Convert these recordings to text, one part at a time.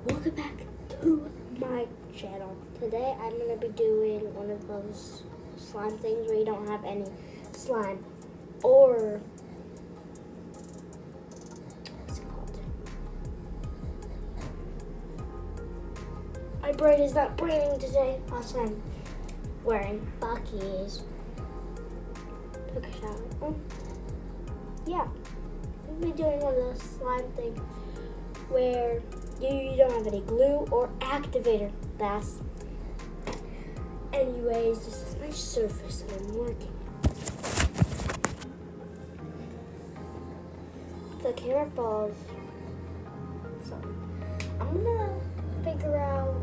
Welcome back to my channel. Today I'm going to be doing one of those slime things where you don't have any slime or what's it called? My brain is not braining today. Also, I'm wearing Bucky's. Took a shower. Yeah, I'm going to be doing one of those slime things where you don't have any glue or activator. Anyways, this is my surface that I'm working. The camera falls. So I'm gonna figure out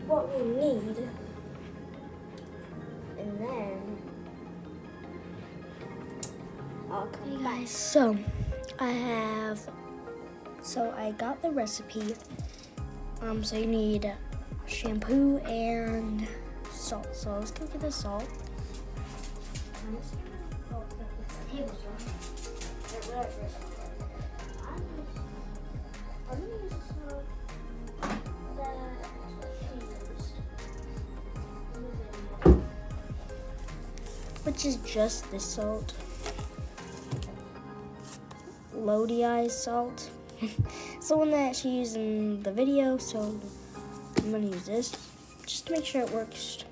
what we need, and then I'll come back. So I got the recipe. So you need shampoo and salt. So let's go get the salt. Which is just this salt. Lodi salt. It's the one that she used in the video, so I'm gonna use this just to make sure it works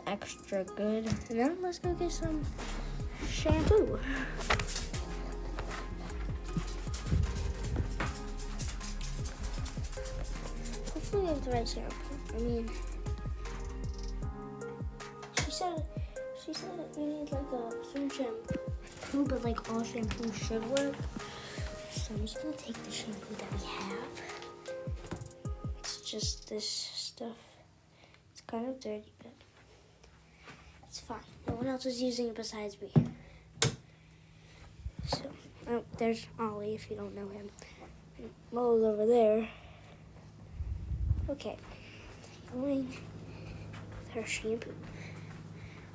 extra good. And then let's go get some shampoo. Hopefully it's the right shampoo. I mean, she said you need like some shampoo, but like all shampoo should work. So I'm just gonna take the shampoo that we have. It's just this stuff. It's kind of dirty, but it's fine. No one else is using it besides me. So, oh, there's Ollie if you don't know him. And Mo's over there. Okay, going with her shampoo.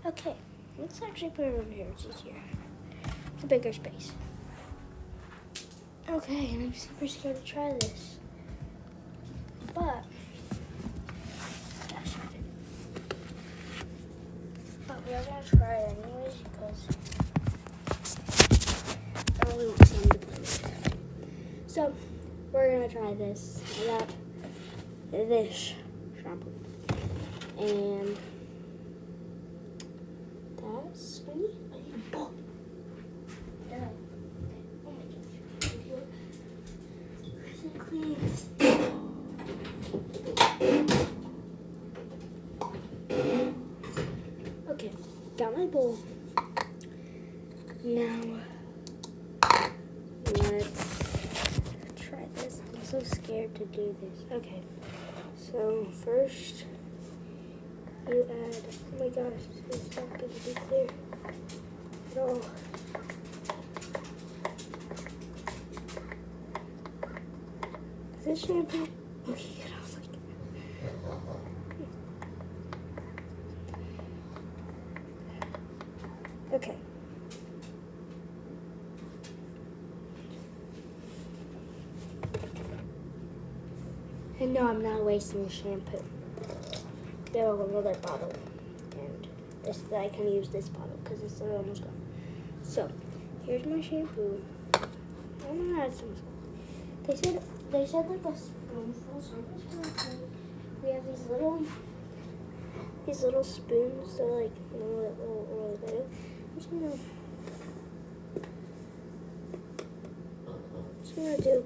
Okay, let's actually put it over here. It's easier. It's a bigger space. Okay, and I'm super scared to try this. But we are gonna try it anyways because I really want something to play with. So we're gonna try this. I got this shampoo. And that's I need a ball. Okay, got my bowl. Now, let's try this. I'm so scared to do this. Okay, so first you add, oh my gosh, this is not going to be clear at all. Is this shampoo? Okay, good. I was like, okay. And no, I'm not wasting the shampoo. There was another bottle, and I can use this bottle because it's almost gone. So, here's my shampoo. I'm gonna add some salt. They said like a spoonful, so I'm just gonna we have these little spoons that like little bit. I'm just gonna do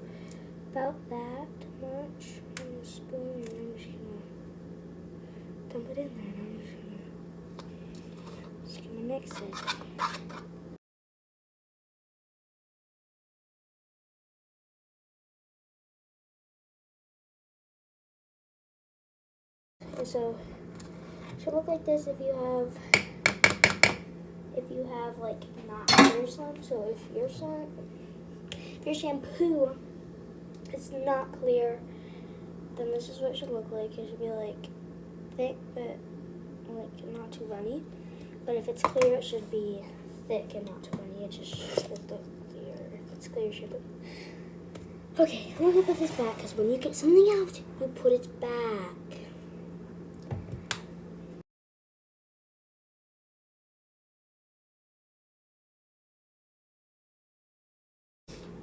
about that much on the spoon, and I'm just gonna dump it in there, and I'm just gonna mix it. So it should look like this if you have like not clear slime. So if your shampoo is not clear, then this is what it should look like. It should be like thick but like not too runny. But if it's clear, it should be thick and not too runny. It just should look clear. If it's clear, it should look. Okay, I'm gonna put this back because when you get something out, you put it back.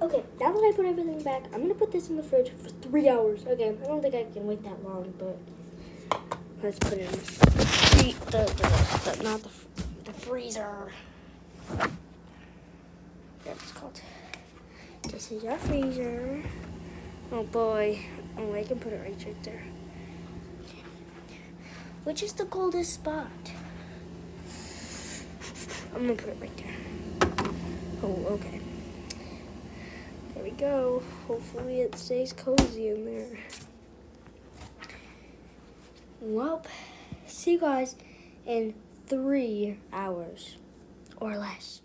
Okay, now that I put everything back, I'm gonna put this in the fridge for 3 hours. Okay, I don't think I can wait that long, but let's put it in the freezer. That's it's called. This is our freezer. Oh boy. Oh, I can put it right there. Which is the coldest spot? I'm gonna put it right there. Oh, okay. There we go. Hopefully it stays cozy in there. Well, see you guys in 3 hours or less.